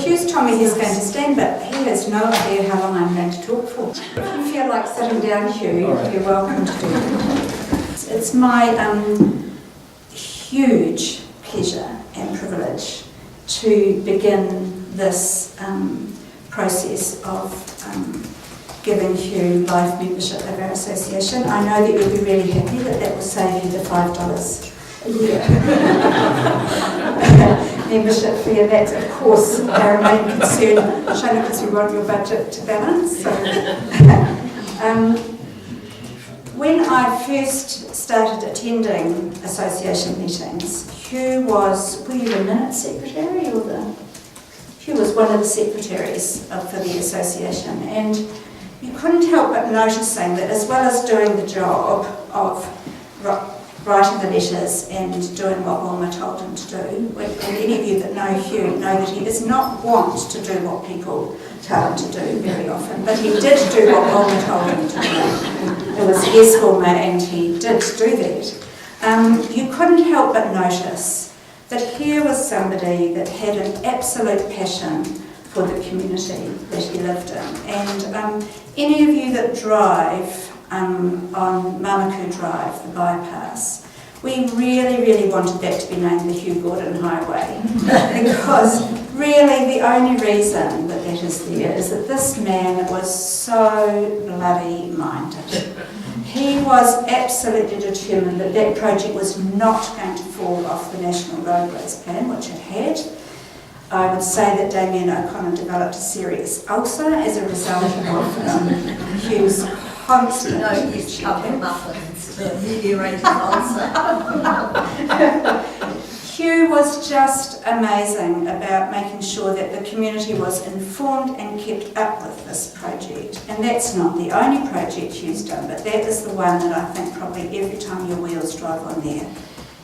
Hugh's told me he's going to stand, but he has no idea how long I'm going to talk for. If you feel like sitting down, Hugh, you're welcome to. It's my huge pleasure and privilege to begin this process of giving Hugh life membership of our association. I know that you'll be really happy that that will save you the $5 a year membership fee, and that's of course our main concern, Shona, because we want your budget to balance. So, when I first started attending association meetings, Hugh was, were you the minute secretary or the? Hugh was one of the secretaries for the association, and you couldn't help but noticing that as well as doing the job of writing the letters and doing what Wilma told him to do, and any of you that know Hugh know that he does not want to do what people tell him to do very often, but he did do what Wilma told him to do. It was yes, Wilma, and he did do that. You couldn't help but notice that here was somebody that had an absolute passion for the community that he lived in. And any of you that drive on Mamaku Drive, the bypass, we really wanted that to be named the Hugh Gordone Highway, because really the only reason that that is there is that this man was so bloody minded. He was absolutely determined that that project was not going to fall off the National Roadways Plan, which it had. I would say that Damien O'Connor developed a serious ulcer as a result of Hugh's constant... No, he's covered muffins, the ameliorated ulcer. Hugh was just amazing about making sure that the community was informed and kept up with this project. And that's not the only project Hugh's done, but that is the one that I think probably every time your wheels drive on there,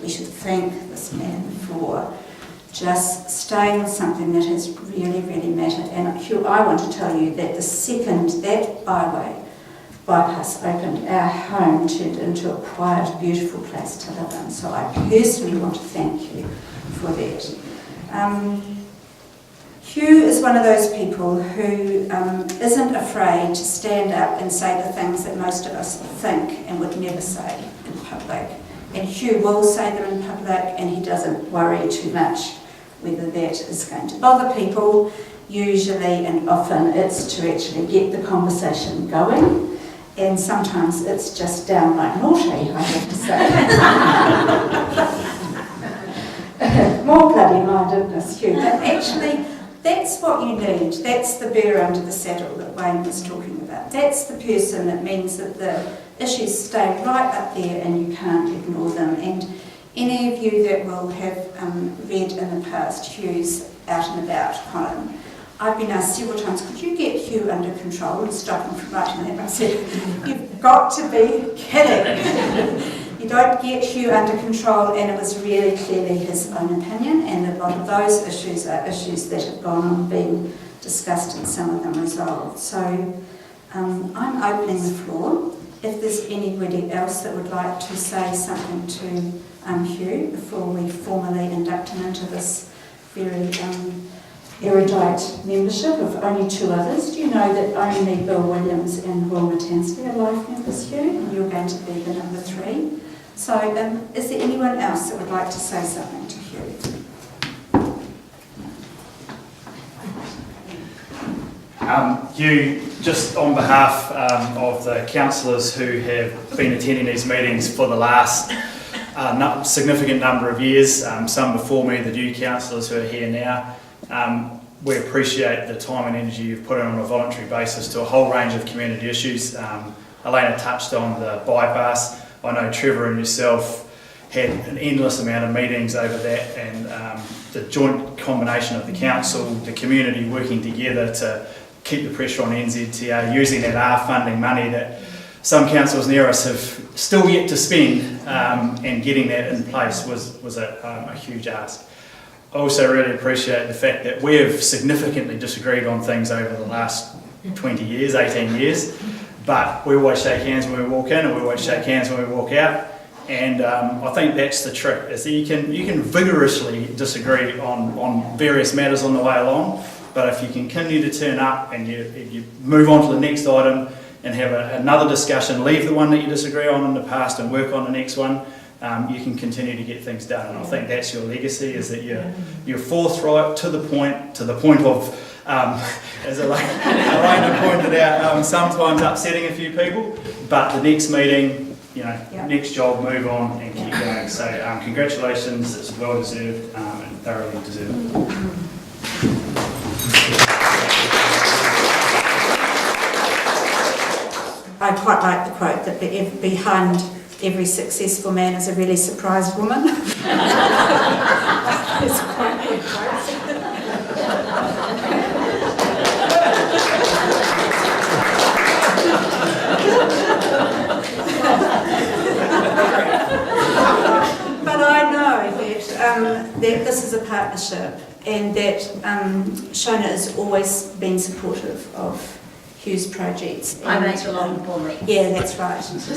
we should thank this man for just staying with something that has really mattered. And Hugh, I want to tell you that the second that bypass opened, our home turned into a quiet, beautiful place to live in. So I personally want to thank you for that. Hugh is one of those people who isn't afraid to stand up and say the things that most of us think and would never say in public. And Hugh will say them in public, and he doesn't worry too much whether that is going to bother people. Usually and often it's to actually get the conversation going. And sometimes it's just downright naughty, I have to say. More bloody-mindedness, Hugh. But actually, that's what you need. That's the bear under the saddle that Wayne was talking about. That's the person that means that the issues stay right up there and you can't ignore them. And any of you that will have read in the past Hugh's Out and About column, I've been asked several times, could you get Hugh under control and stop him from writing that? And I said, you've got to be kidding. You don't get Hugh under control, and it was really clearly his own opinion, and a lot of those issues are issues that have gone on being discussed and some of them resolved. So I'm opening the floor. If there's anybody else that would like to say something to Hugh before we formally induct him into this very erudite membership of only 2 others. Do you know that only Bill Williams and Wilma Tansley are life members, Hugh? And you're going to be the number 3. So is there anyone else that would like to say something to Hugh? Hugh, just on behalf of the councillors who have been attending these meetings for the last significant number of years, some before me, the new councillors who are here now, we appreciate the time and energy you've put in on a voluntary basis to a whole range of community issues. Elena touched on the bypass. I know Trevor and yourself had an endless amount of meetings over that, and the joint combination of the council, the community working together to keep the pressure on NZTA, using that R funding money that some councils near us have still yet to spend, and getting that in place was a huge ask. I also really appreciate the fact that we have significantly disagreed on things over the last 20 years, 18 years, but we always shake hands when we walk in and we always shake hands when we walk out. And I think that's the trick, is that you can vigorously disagree on various matters on the way along, but if you continue to turn up and you move on to the next item and have another discussion, leave the one that you disagree on in the past and work on the next one, you can continue to get things done. And I think that's your legacy, is that you're forthright, to the point of, as Elena pointed out, sometimes upsetting a few people, but the next meeting, next job, move on and keep going. So congratulations, it's well deserved and thoroughly deserved. I quite like the quote that behind every successful man is a really surprised woman. It's quite a good quote. But I know that this is a partnership, and that Shona has always been supportive of Hugh's projects. I make a lot for me. Yeah, that's right. Hugh,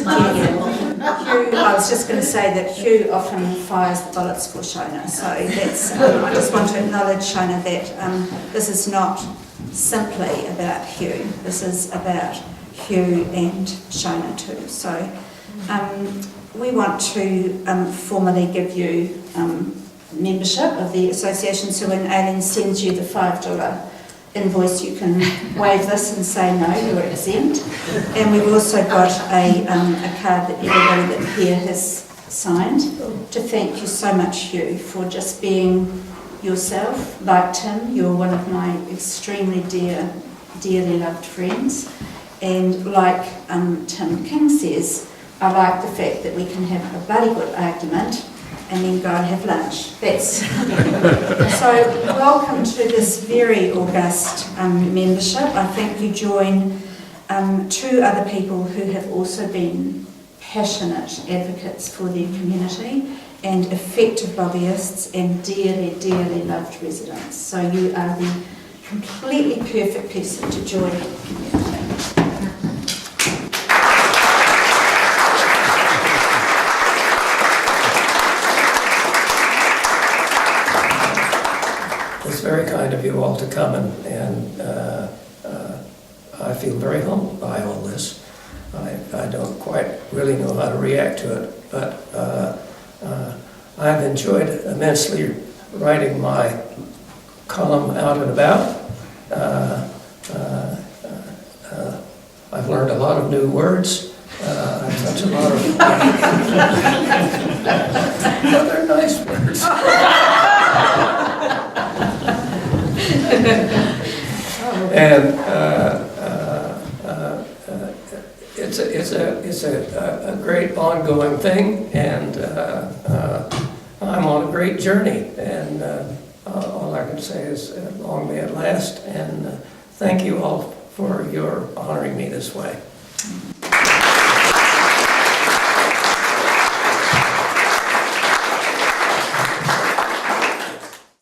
I was just going to say that Hugh often fires the bullets for Shona, so that's. I just want to acknowledge, Shona, that this is not simply about Hugh. This is about Hugh and Shona too. So we want to formally give you membership of the association. So when Aileen sends you the $5 invoice, you can waive this and say no, you're exempt. And we've also got a card that everybody that here has signed to thank you so much, Hugh, for just being yourself. Like Tim, you're one of my extremely dearly loved friends. And like Tim King says, I like the fact that we can have a bloody good argument and then go and have lunch. That's so welcome to this very august membership. I think you join two other people who have also been passionate advocates for their community and effective lobbyists and dearly, dearly loved residents. So you are the completely perfect person to join the community. It's very kind of you all to come, and I feel very humbled by all this. I don't quite really know how to react to it, but I've enjoyed immensely writing my column out and about. I've learned a lot of new words. I've touched a lot of they're nice words. And it's a great ongoing thing, and I'm on a great journey, and all I can say is long may it last, and thank you all for your honoring me this way.